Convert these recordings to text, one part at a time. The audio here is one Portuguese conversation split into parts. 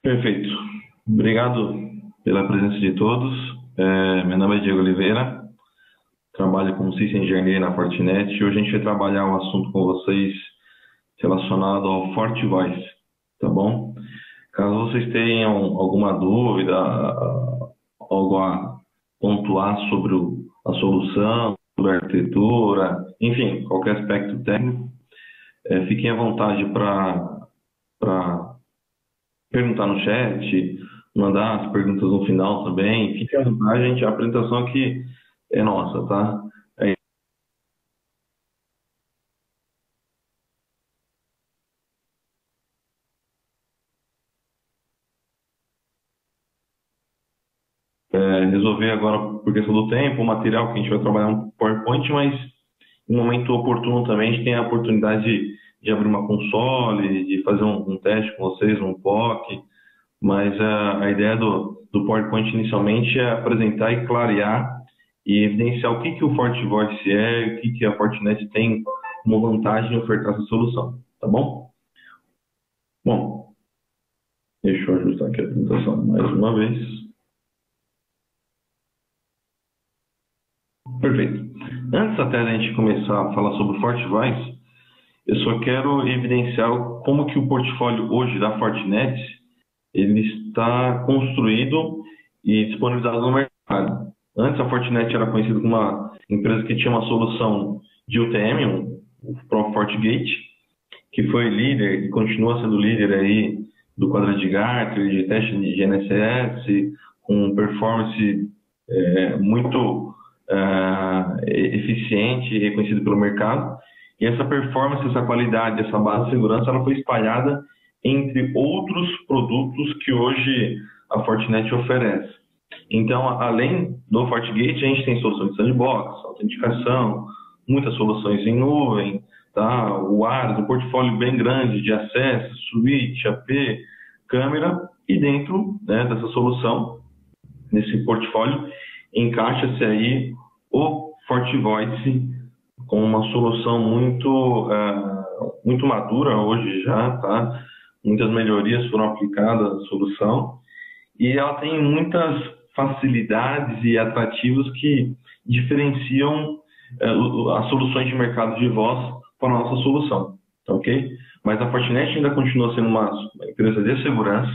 Perfeito. Obrigado pela presença de todos. Meu nome é Diego Oliveira, trabalho como System Engineer na Fortinet e hoje a gente vai trabalhar um assunto com vocês relacionado ao FortiVoice, tá bom? Caso vocês tenham alguma dúvida, algo a pontuar sobre a solução, sobre a arquitetura, enfim, qualquer aspecto técnico, fiquem à vontade para perguntar no chat, mandar as perguntas no final também. Fique à vontade, gente. A apresentação aqui é nossa, tá? Resolver agora, por questão do tempo, o material que a gente vai trabalhar um PowerPoint, mas em um momento oportuno também a gente tem a oportunidade de abrir uma console, de fazer um teste com vocês, um POC, mas a ideia do PowerPoint inicialmente é apresentar e clarear e evidenciar o que o FortiVoice é, o que a Fortinet tem como vantagem em ofertar essa solução, tá bom? Bom, deixa eu ajustar aqui a apresentação mais uma vez. Perfeito. Antes até da gente começar a falar sobre o FortiVoice, eu só quero evidenciar como que o portfólio hoje da Fortinet ele está construído e disponibilizado no mercado. Antes a Fortinet era conhecida como uma empresa que tinha uma solução de UTM, o próprio FortiGate, que foi líder e continua sendo líder aí do quadrante de Gartner, de teste de GNSS, com performance muito eficiente e reconhecido pelo mercado. E essa performance, essa qualidade, essa base de segurança, ela foi espalhada entre outros produtos que hoje a Fortinet oferece. Então, além do FortiGate, a gente tem soluções de sandbox, autenticação, muitas soluções em nuvem, tá? O ARS, um portfólio bem grande de acesso, switch, AP, câmera, e dentro, né, dessa solução, nesse portfólio, encaixa-se aí o FortiVoice com uma solução muito madura hoje já, tá? Muitas melhorias foram aplicadas à solução e ela tem muitas facilidades e atrativos que diferenciam as soluções de mercado de voz para a nossa solução, tá ok? Mas a Fortinet ainda continua sendo uma empresa de segurança,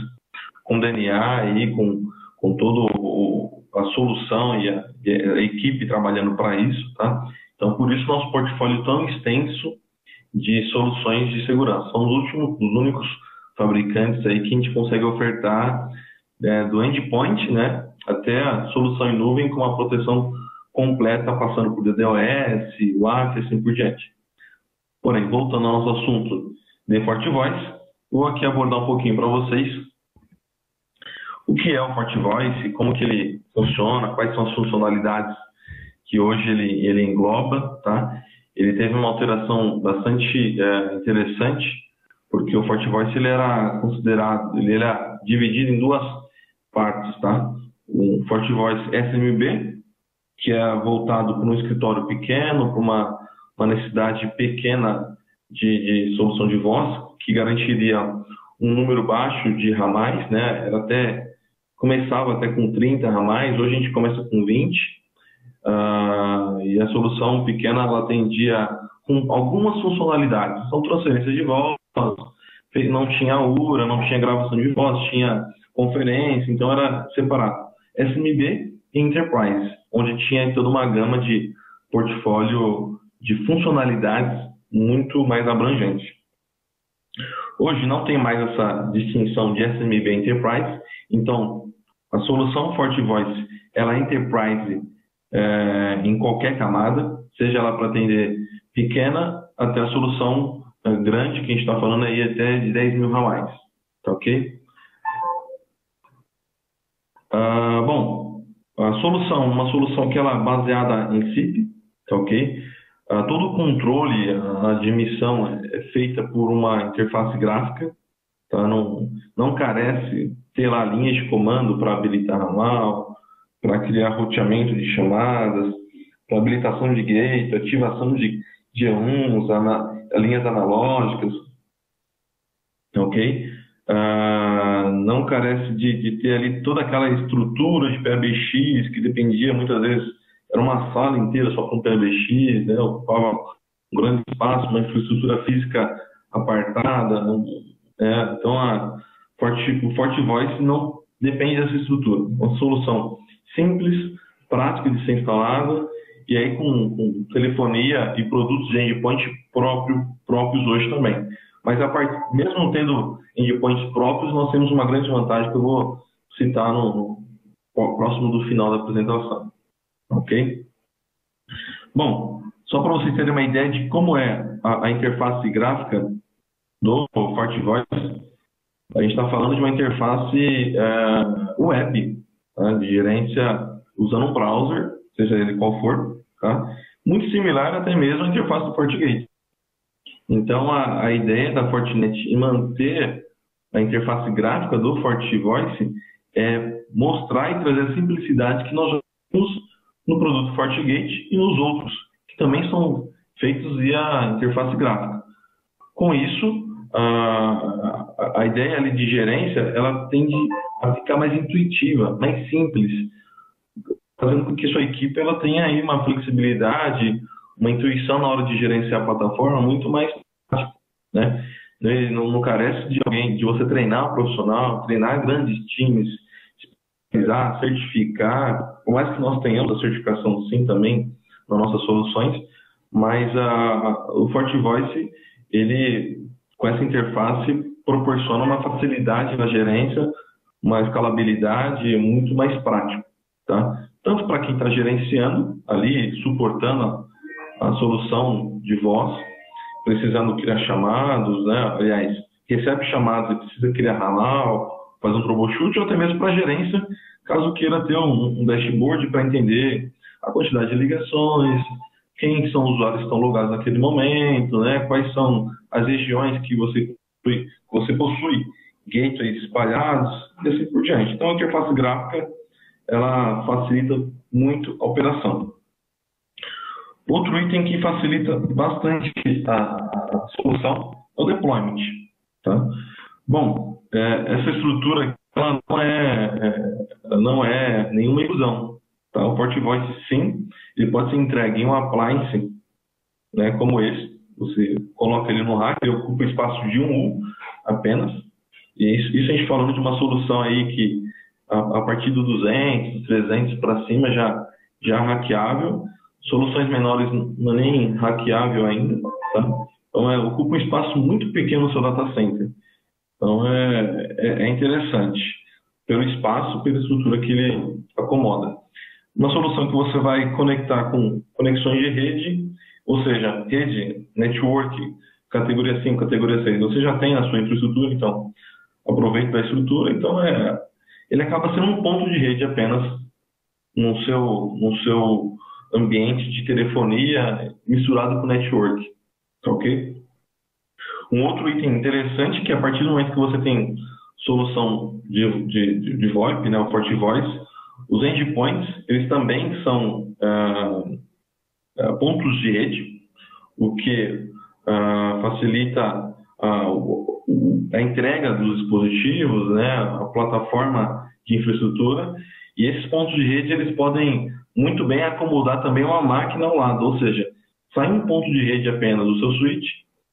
com DNA e com toda a solução e a equipe trabalhando para isso, tá? Então, por isso, nosso portfólio tão extenso de soluções de segurança. São os únicos fabricantes aí que a gente consegue ofertar do endpoint, né, até a solução em nuvem com uma proteção completa, passando por DDoS, WAF e assim por diante. Porém, voltando ao nosso assunto de FortiVoice, vou aqui abordar um pouquinho para vocês o que é o FortiVoice, como que ele funciona, quais são as funcionalidades que hoje ele engloba, tá? Ele teve uma alteração bastante interessante, porque o FortiVoice ele era dividido em duas partes, tá? O FortiVoice SMB, que é voltado para um escritório pequeno, para uma necessidade pequena de solução de voz, que garantiria um número baixo de ramais, né? Começava até com 30 ramais, hoje a gente começa com 20. E a solução pequena ela atendia com algumas funcionalidades. São transferências de voz, não tinha URA, não tinha gravação de voz, tinha conferência, então era separado. SMB e Enterprise, onde tinha toda uma gama de portfólio de funcionalidades muito mais abrangente. Hoje não tem mais essa distinção de SMB e Enterprise, então a solução FortiVoice ela é Enterprise em qualquer camada, seja ela para atender pequena até a solução grande, que a gente está falando aí até de 10 mil ramais, tá ok? Bom, uma solução que ela é baseada em SIP, tá ok? Todo o controle, a admissão é feita por uma interface gráfica, tá? Não carece ter lá linhas de comando para habilitar ramal, para criar roteamento de chamadas, para habilitação de gate, ativação de G1s, linhas analógicas, ok? não carece de ter ali toda aquela estrutura de PBX que dependia muitas vezes, era uma sala inteira só com PBX, né? Ocupava um grande espaço, uma infraestrutura física apartada, né? Então o FortiVoice não depende dessa estrutura, uma solução simples, prática de ser instalada, e aí com telefonia e produtos de endpoint próprios hoje também. Mas mesmo tendo endpoints próprios, nós temos uma grande vantagem que eu vou citar no próximo do final da apresentação. Ok? Bom, só para vocês terem uma ideia de como é a interface gráfica do FortiVoice, a gente está falando de uma interface web, tá? De gerência usando um browser, seja ele qual for, tá? Muito similar até mesmo à interface do FortiGate. Então, a ideia da Fortinet em manter a interface gráfica do FortiVoice é mostrar e trazer a simplicidade que nós já temos no produto FortiGate e nos outros, que também são feitos via interface gráfica. Com isso, a ideia ali de gerência, ela tende a ficar mais intuitiva, mais simples, fazendo com que sua equipe ela tenha aí uma flexibilidade, uma intuição na hora de gerenciar a plataforma muito mais prática, né? Não carece de você treinar um profissional, treinar grandes times, especializar, certificar, por mais que nós tenhamos a certificação sim também nas nossas soluções, mas o FortiVoice, ele com essa interface proporciona uma facilidade na gerência, uma escalabilidade muito mais prática, tá? Tanto para quem está gerenciando ali, suportando a solução de voz, precisando criar chamados, né? Aliás, recebe chamados e precisa criar ramal, fazer um troubleshoot, ou até mesmo para gerência, caso queira ter um dashboard para entender a quantidade de ligações, quem são os usuários que estão logados naquele momento, né? Quais são as regiões que você possui, gateways espalhados, e assim por diante. Então, a interface gráfica, ela facilita muito a operação. Outro item que facilita bastante a solução é o deployment. Tá? Bom, essa estrutura ela não é nenhuma ilusão. Tá? O FortiVoice, sim, ele pode ser entregue em um appliance, né, como esse. Você coloca ele no rack, ele ocupa espaço de um U apenas. E isso a gente falando de uma solução aí que a partir do 200, 300 para cima já é hackeável. Soluções menores não é nem hackeável ainda. Tá? Então, ocupa um espaço muito pequeno no seu data center. Então, é interessante pelo espaço, pela estrutura que ele acomoda. Uma solução que você vai conectar com conexões de rede, ou seja, rede, network, categoria 5, categoria 6. Você já tem a sua infraestrutura, então aproveite da estrutura. Então, ele acaba sendo um ponto de rede apenas no seu ambiente de telefonia misturado com network. Ok? Um outro item interessante que a partir do momento que você tem solução de VoIP, né, o FortiVoice, os endpoints, eles também são pontos de rede, o que facilita a entrega dos dispositivos, né, a plataforma de infraestrutura, e esses pontos de rede eles podem muito bem acomodar também uma máquina ao lado, ou seja, sai um ponto de rede apenas do seu switch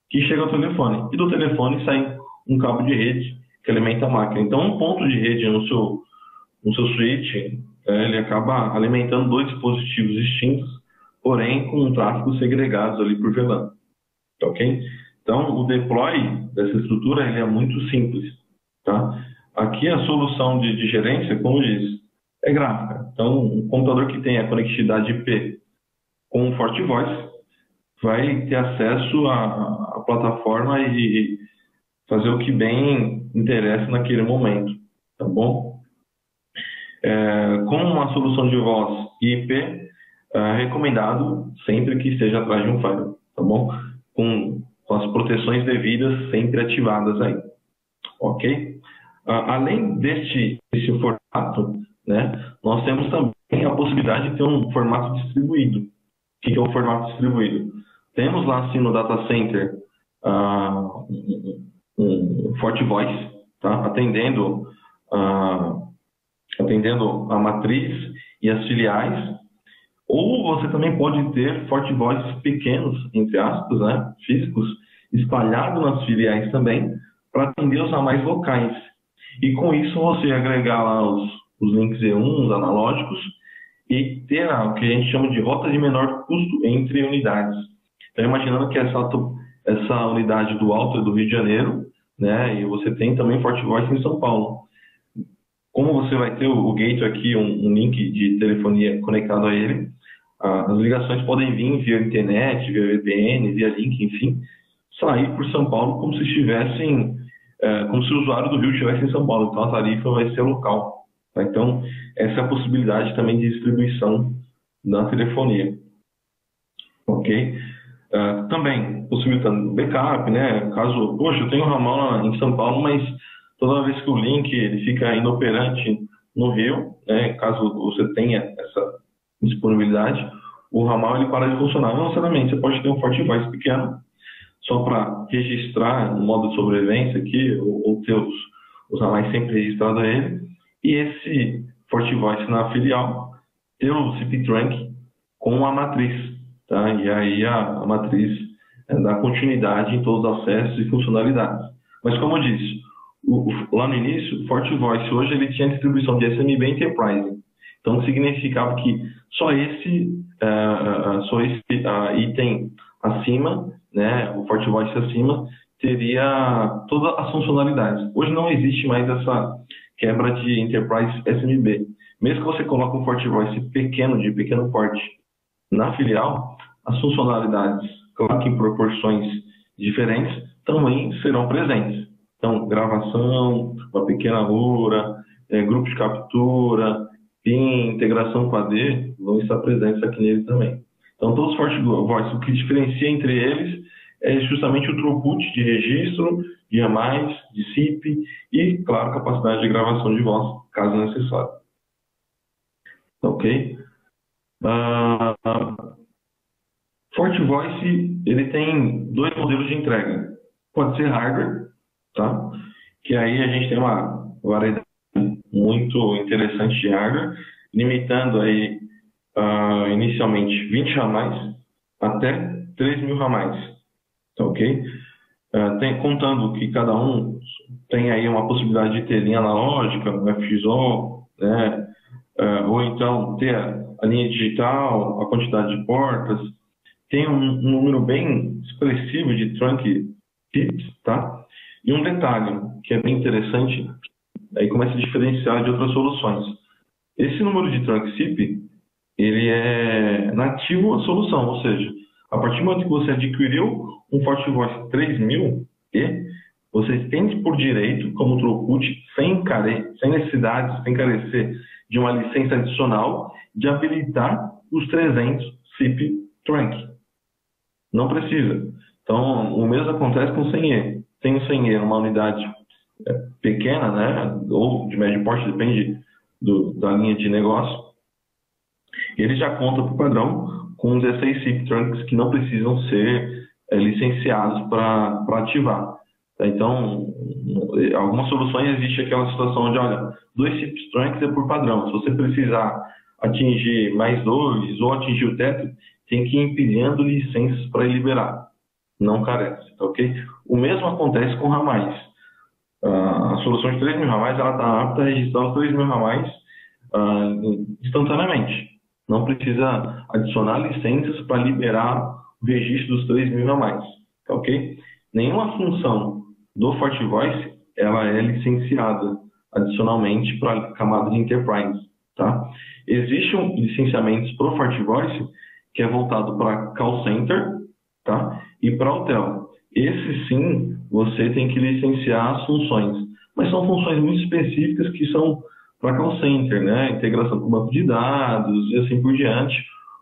que chega ao telefone, e do telefone sai um cabo de rede que alimenta a máquina. Então, um ponto de rede no seu switch, ele acaba alimentando dois dispositivos distintos, porém com tráfegos segregados ali por VLAN. Ok? Então, o deploy dessa estrutura ele é muito simples. Tá? Aqui a solução de gerência, como diz, é gráfica. Então, um computador que tem a conectividade IP com o FortiVoice vai ter acesso à plataforma e fazer o que bem interessa naquele momento. Tá bom? Como uma solução de voz e IP, é recomendado sempre que esteja atrás de um firewall. Tá bom? Com as proteções devidas sempre ativadas aí. Ok? Além desse formato, né, nós temos também a possibilidade de ter um formato distribuído. O que é o formato distribuído? Temos lá, assim, no data center, um FortiVoice, tá? Atendendo a matriz e as filiais, ou você também pode ter FortiVoices pequenos, entre aspas, né, físicos, espalhados nas filiais também, para atender os ramais locais. E com isso você agregar lá os links E1, os analógicos, e ter o que a gente chama de rota de menor custo entre unidades. Então, imaginando que essa unidade do Alto é do Rio de Janeiro, né, e você tem também FortiVoice em São Paulo. Como você vai ter o gateway aqui, um link de telefonia conectado a ele, as ligações podem vir via internet, via VPN, via link, enfim, sair por São Paulo como se estivessem, como se o usuário do Rio estivesse em São Paulo. Então a tarifa vai ser local. Tá? Então essa é a possibilidade também de distribuição da telefonia. Ok? Também possibilitando backup, né? Caso, poxa, eu tenho um ramal em São Paulo, mas toda vez que o link ele fica inoperante no Rio, né? Caso você tenha essa disponibilidade, o ramal ele para de funcionar. Não necessariamente, você pode ter um FortiVoice pequeno, só para registrar no modo de sobrevivência aqui, ou ter os ramais sempre registrados a ele, e esse FortiVoice na filial ter o CP Trunk com a matriz, tá? E aí a matriz dá continuidade em todos os acessos e funcionalidades. Mas como eu disse, lá no início, o FortiVoice hoje ele tinha distribuição de SMB Enterprise. Então significava que só esse item acima, né, o FortiVoice acima, teria todas as funcionalidades. Hoje não existe mais essa quebra de Enterprise SMB. Mesmo que você coloque um FortiVoice pequeno, de pequeno porte, na filial, as funcionalidades, claro que em proporções diferentes, também serão presentes. Então, gravação, uma pequena LoRa, grupo de captura, PIN, integração com AD, vão estar presentes aqui nele também. Então, todos os FortiVoice, o que diferencia entre eles é justamente o throughput de registro, de ramais, de SIP e, claro, capacidade de gravação de voz, caso necessário. Ok? FortiVoice ele tem dois modelos de entrega. Pode ser hardware, tá? Que aí a gente tem uma variedade muito interessante de hardware, limitando aí inicialmente 20 ramais até 3.000 ramais, tá ok? Contando que cada um tem aí uma possibilidade de ter linha analógica, um FXO, né? Ou então ter a linha digital, a quantidade de portas, tem um número bem expressivo de trunk tips, tá? E um detalhe que é bem interessante, aí começa a diferenciar de outras soluções. Esse número de trunk SIP, ele é nativo à solução, ou seja, a partir do momento que você adquiriu um FortiVoice 3000E, você tem por direito, como throughput, sem necessidade, sem carecer de uma licença adicional, de habilitar os 300 SIP trunk. Não precisa. Então, o mesmo acontece com o 100E. Tem o 100E numa unidade pequena, né, ou de médio porte, depende da linha de negócio. Ele já conta por padrão com 16 SIP trunks que não precisam ser licenciados para ativar. Então, algumas soluções existe aquela situação onde, olha, 2 SIP trunks é por padrão. Se você precisar atingir mais 2 ou atingir o teto, tem que ir empilhando licenças para liberar. Não carece, tá ok? O mesmo acontece com ramais. A solução de 3.000 ramais ela está apta a registrar os 3.000 ramais instantaneamente. Não precisa adicionar licenças para liberar o registro dos 3.000 ramais, tá ok? Nenhuma função do FortiVoice ela é licenciada adicionalmente para a camada de Enterprise, tá? Existem licenciamentos para o FortiVoice que é voltado para call center, tá? E para hotel. Esse sim, você tem que licenciar as funções, mas são funções muito específicas que são para call center, né? Integração com banco de dados e assim por diante.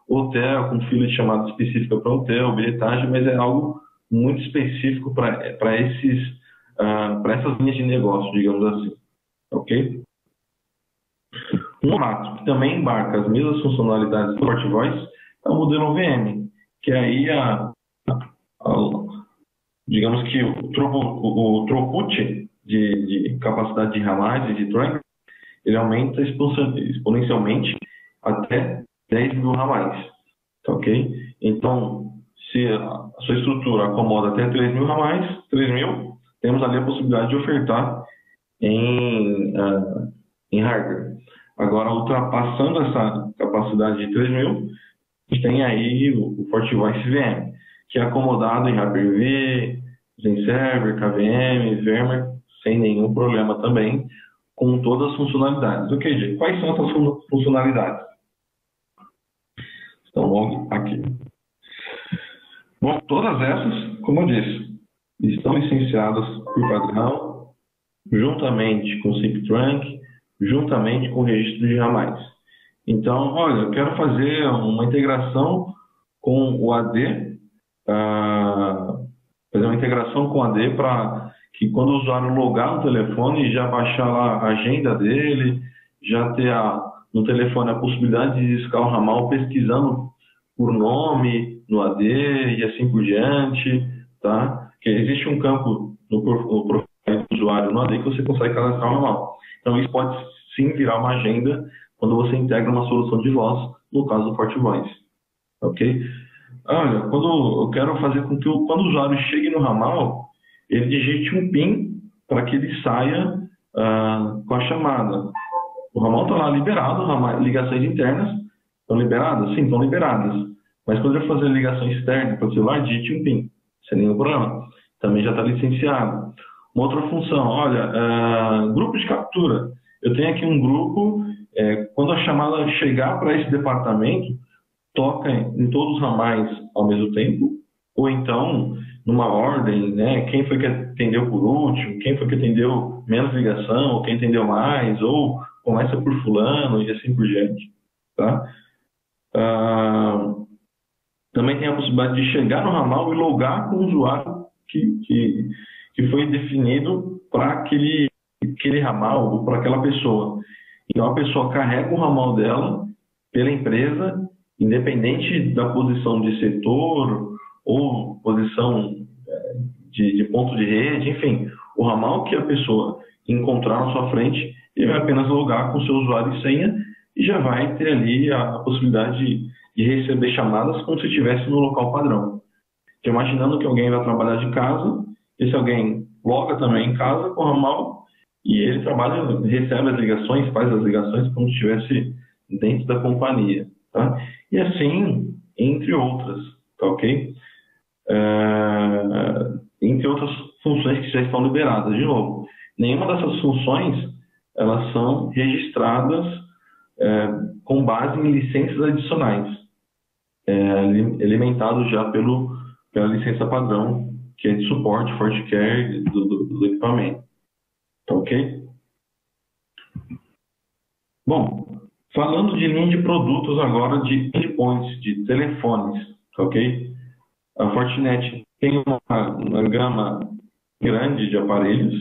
Hotel com fila de chamada específica para hotel, bilhetagem, mas é algo muito específico para essas linhas de negócio, digamos assim, ok? Um rato que também embarca as mesmas funcionalidades do FortiVoice é o modelo VM, que aí digamos que o throughput de capacidade de ramais e de trunk, ele aumenta exponencialmente até 10 mil ramais, tá ok? Então, se a sua estrutura acomoda até 3 mil ramais, 3 mil, temos ali a possibilidade de ofertar em hardware. Agora, ultrapassando essa capacidade de 3 mil, a gente tem aí o FortiVoice VM, que é acomodado em Hyper-V, Zen-Server, KVM, VMware, sem nenhum problema também, com todas as funcionalidades. Ok, gente? Quais são essas funcionalidades? Estão logo aqui. Bom, todas essas, como eu disse, estão licenciadas por padrão, juntamente com o SIP-Trunk, juntamente com o registro de ramais. Então, olha, eu quero fazer uma integração com o AD, fazer uma integração com o AD para que quando o usuário logar no telefone, já baixar lá a agenda dele, já ter no telefone a possibilidade de discar o ramal pesquisando por nome no AD e assim por diante, tá? Porque existe um campo no profile do usuário no AD que você consegue cadastrar o ramal. Então, isso pode sim virar uma agenda quando você integra uma solução de voz, no caso do FortiVoice, ok? Olha, quando eu quero fazer com que quando o usuário chegue no ramal, ele digite um PIN para que ele saia com a chamada. O ramal está lá liberado, ligações internas estão liberadas? Sim, estão liberadas. Mas quando ele fazer ligação externa para o celular, digite um PIN, sem nenhum problema. Também já está licenciado. Uma outra função, olha, grupo de captura. Eu tenho aqui um grupo, quando a chamada chegar para esse departamento, toca em todos os ramais ao mesmo tempo, ou então, numa ordem, né? Quem foi que atendeu por último, quem foi que atendeu menos ligação, ou quem atendeu mais, ou começa por fulano e assim por diante, tá? Também tem a possibilidade de chegar no ramal e logar com o usuário que foi definido para aquele ramal ou para aquela pessoa. Então, a pessoa carrega o ramal dela pela empresa, independente da posição de setor ou posição de ponto de rede, enfim, o ramal que a pessoa encontrar na sua frente, ele vai apenas logar com seu usuário e senha e já vai ter ali a possibilidade de receber chamadas como se estivesse no local padrão. Então, imaginando que alguém vai trabalhar de casa, esse alguém loga também em casa com o ramal e ele trabalha, recebe as ligações, faz as ligações como se estivesse dentro da companhia. Tá? E assim, entre outras, tá ok? Entre outras funções que já estão liberadas. De novo, nenhuma dessas funções elas são registradas com base em licenças adicionais, alimentados já pela licença padrão, que é de suporte, FortiCare do equipamento. Tá ok? Bom, falando de linha de produtos agora, de endpoints, de telefones, tá ok? A Fortinet tem uma gama grande de aparelhos.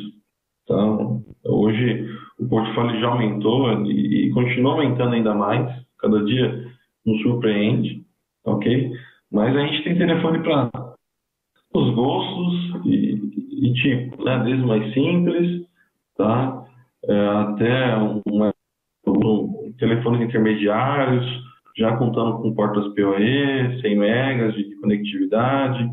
Então, hoje o portfólio já aumentou e continua aumentando ainda mais. Cada dia nos surpreende, tá ok? Mas a gente tem telefone para os gostos e tipo, né? Desde o mais simples, tá? Até telefones intermediários, já contando com portas PoE, 100 megas de conectividade,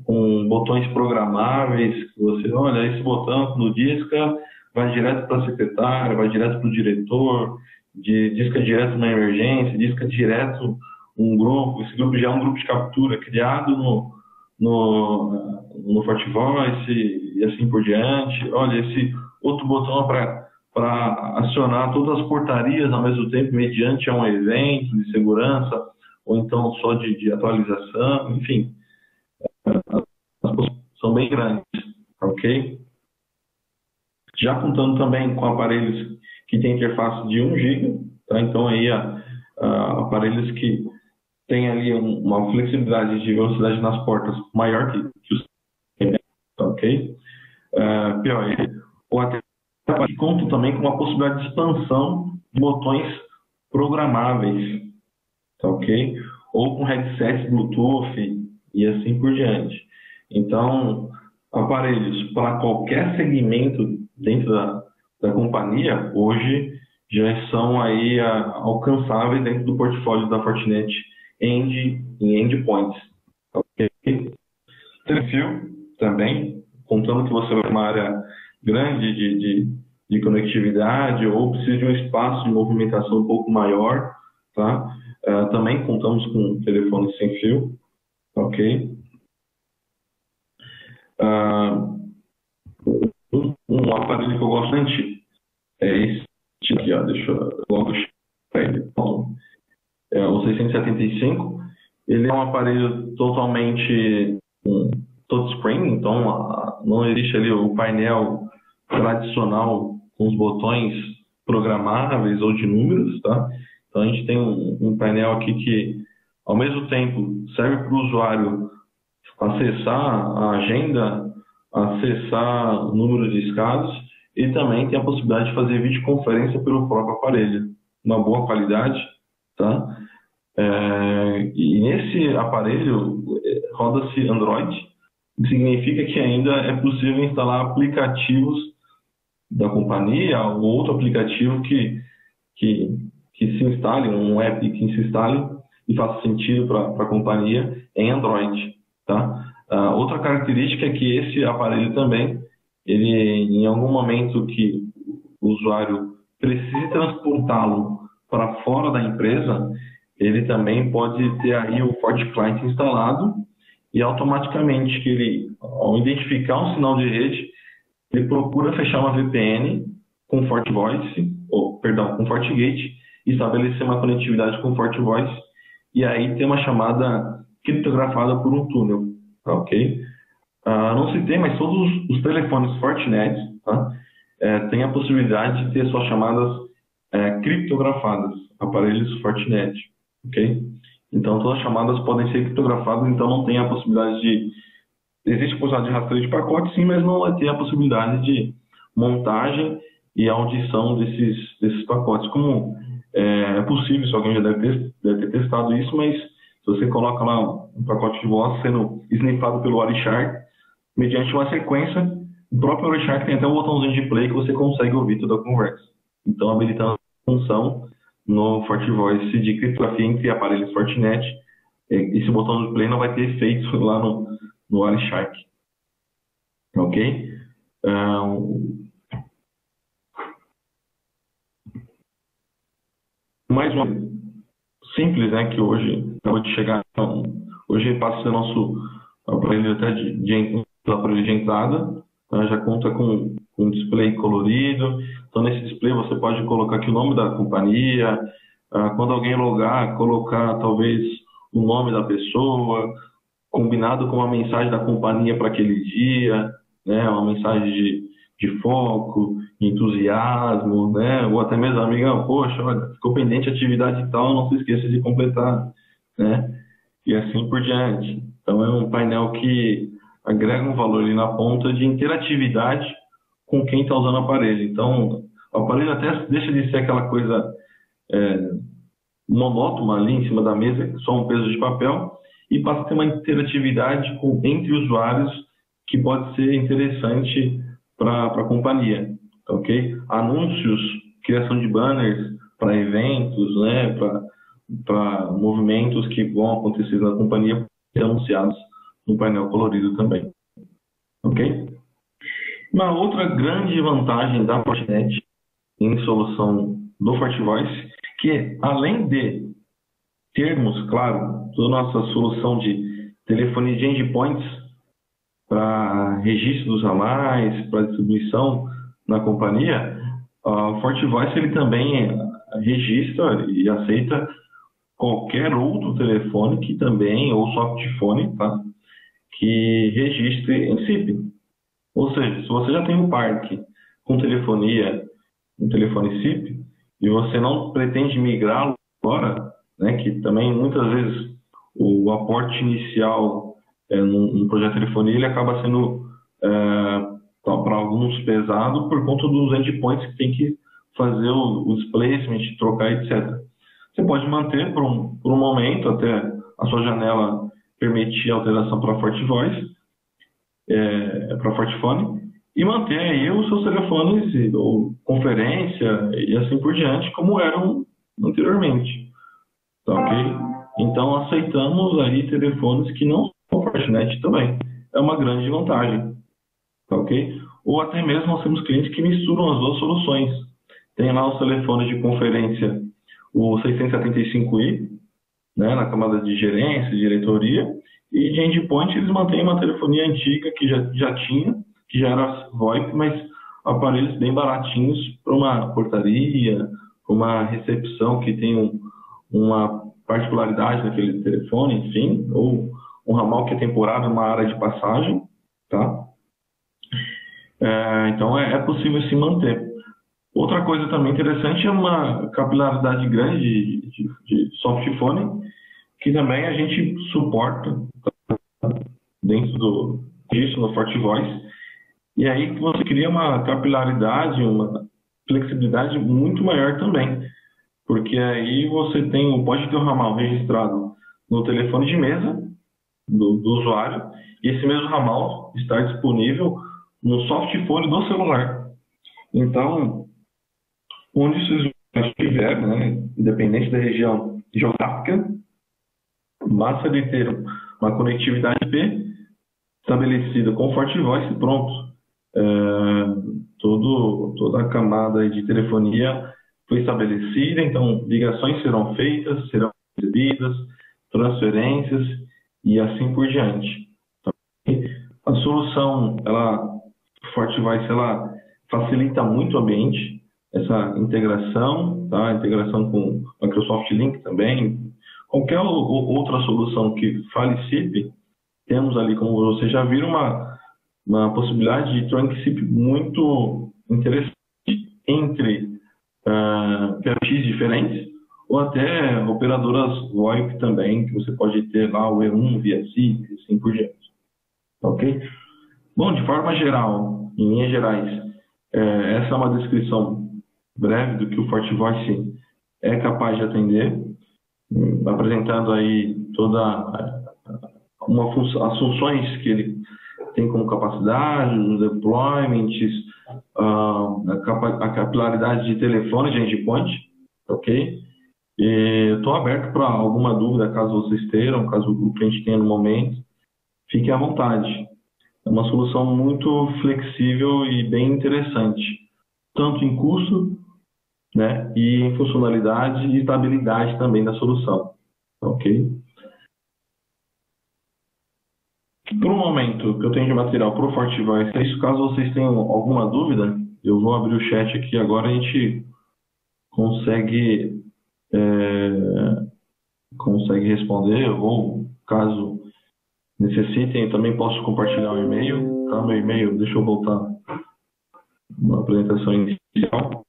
com botões programáveis, que você olha, esse botão no disca vai direto para a secretária, vai direto para o diretor, disca direto na emergência, disca direto um grupo, esse grupo já é um grupo de captura criado no FortiVoice e assim por diante. Olha, esse outro botão para acionar todas as portarias ao mesmo tempo, mediante um evento de segurança, ou então só de atualização, enfim. As possibilidades são bem grandes, ok? Já contando também com aparelhos que têm interface de 1 GB, tá? Então aí aparelhos que têm ali uma flexibilidade de velocidade nas portas maior que os ok? PoE, ou até conto também com uma possibilidade de expansão de botões programáveis, tá ok? Ou com headsets Bluetooth e assim por diante. Então, aparelhos para qualquer segmento dentro da companhia, hoje já são aí alcançáveis dentro do portfólio da Fortinet em endpoints. Ok? Perfil também, contando que você vai para uma área grande de conectividade ou precisa de um espaço de movimentação um pouco maior, tá? Também contamos com telefone sem fio, ok? Um aparelho que eu gosto bastante é esse aqui, ó, deixa eu logo para ele. Então, o 675, ele é um aparelho totalmente touchscreen, então não existe ali o painel tradicional com os botões programáveis ou de números, tá? Então a gente tem um painel aqui que, ao mesmo tempo, serve para o usuário acessar a agenda, acessar o número de escados e também tem a possibilidade de fazer videoconferência pelo próprio aparelho, uma boa qualidade, tá? E nesse aparelho roda-se Android, o que significa que ainda é possível instalar aplicativos da companhia ou outro aplicativo que se instale, um app que se instale e faça sentido para a companhia em Android, tá? Outra característica é que esse aparelho também, ele em algum momento que o usuário precise transportá-lo para fora da empresa, ele também pode ter aí o FortiClient instalado e automaticamente que ele, ao identificar um sinal de rede, ele procura fechar uma VPN com FortiVoice, com FortiGate, e estabelecer uma conectividade com FortiVoice, e aí ter uma chamada criptografada por um túnel, tá, ok? Não citei, mas todos os telefones Fortinet, tá, têm a possibilidade de ter suas chamadas criptografadas, aparelhos Fortinet, ok? Então todas as chamadas podem ser criptografadas, então não tem a possibilidade de... Existe a possibilidade de rastreio de pacote, sim, mas não vai ter a possibilidade de montagem e audição desses pacotes. Como é possível, se alguém já deve ter testado isso, mas se você coloca lá um pacote de voz sendo snifado pelo Wireshark, mediante uma sequência, o próprio Wireshark tem até um botãozinho de play que você consegue ouvir toda a conversa. Então, habilitando a função no FortiVoice de criptografia entre aparelhos Fortinet, esse botão de play não vai ter efeito lá no Wireshark. Ok? Mais uma simples, né, que hoje acabou de chegar. Então, hoje passa a ser nosso aparelho até aparelho de entrada, tá? Já conta com um display colorido. Então, nesse display você pode colocar aqui o nome da companhia, quando alguém logar, colocar talvez o nome da pessoa, combinado com uma mensagem da companhia para aquele dia, né? Uma mensagem de foco, de entusiasmo, né? Ou até mesmo, amigão, poxa, olha, ficou pendente a atividade e tal, não se esqueça de completar, né? E assim por diante. Então é um painel que agrega um valor ali na ponta de interatividade com quem está usando o aparelho. Então, o aparelho até deixa de ser aquela coisa monótona ali em cima da mesa, só um peso de papel, e passa a ter uma interatividade entre usuários que pode ser interessante para a companhia, ok? Anúncios, criação de banners para eventos, né, para movimentos que vão acontecer na companhia, ser anunciados no painel colorido também, ok? Uma outra grande vantagem da Fortinet em solução do FortiVoice, que além de termos, claro, toda a nossa solução de telefonia de endpoints para registro dos ramais, para distribuição na companhia, o FortiVoice ele também registra e aceita qualquer outro telefone que também, ou softphone, tá? Que registre em SIP. Ou seja, se você já tem um parque com telefonia, um telefone SIP, e você não pretende migrá-lo agora, né, que também muitas vezes o aporte inicial num projeto de telefonia ele acaba sendo para alguns pesado por conta dos endpoints que tem que fazer o displacement, trocar, etc. Você pode manter por um momento até a sua janela permitir alteração para FortiVoice, para FortiPhone, e manter aí os seus telefones ou conferência e assim por diante, como eram anteriormente, tá ok? Então aceitamos aí telefones que não são Fortinet também. É uma grande vantagem, tá ok? Ou até mesmo nós temos clientes que misturam as duas soluções. Tem lá os telefones de conferência, o 675i, né, na camada de gerência, diretoria, e de endpoint eles mantêm uma telefonia antiga que já tinha, que já era VoIP, mas aparelhos bem baratinhos para uma portaria, uma recepção que tem uma particularidade naquele telefone, enfim, ou um ramal que é temporário numa área de passagem, tá? Então é possível se manter. Outra coisa também interessante é uma capilaridade grande de softphone, que também a gente suporta dentro disso no FortiVoice. E aí você cria uma capilaridade, uma flexibilidade muito maior também. Porque aí você pode ter o ramal registrado no telefone de mesa do usuário, e esse mesmo ramal está disponível no softphone do celular. Então, onde o usuário estiver, né, independente da região geográfica, basta ele ter uma conectividade IP estabelecida com FortiVoice e pronto. Toda a camada de telefonia foi estabelecida, então ligações serão feitas, serão recebidas, transferências e assim por diante. A solução, FortiVoice, ela facilita muito o ambiente, essa integração, tá? Integração com Microsoft Link também, qualquer outra solução que fale SIP, temos ali, como vocês já viram, uma possibilidade de trunk SIP muito interessante entre PBX diferentes ou até operadoras VoIP também, que você pode ter lá o E1 via SIP e assim por diante. Ok? Bom, de forma geral, em linhas gerais, essa é uma descrição breve do que o FortiVoice é capaz de atender, apresentando aí as funções que ele tem como capacidade, os deployments, a capilaridade de telefone de endpoint, ok? Estou aberto para alguma dúvida, caso vocês tenham, caso o cliente tenha no momento, fiquem à vontade. É uma solução muito flexível e bem interessante, tanto em custo, né, e em funcionalidade e estabilidade também da solução, ok? Por um momento que eu tenho de material para o FortiVoice, é isso. Caso vocês tenham alguma dúvida, eu vou abrir o chat aqui agora, a gente consegue responder, ou caso necessitem, eu também posso compartilhar o e-mail. Tá? Meu e-mail, deixa eu voltar na apresentação inicial.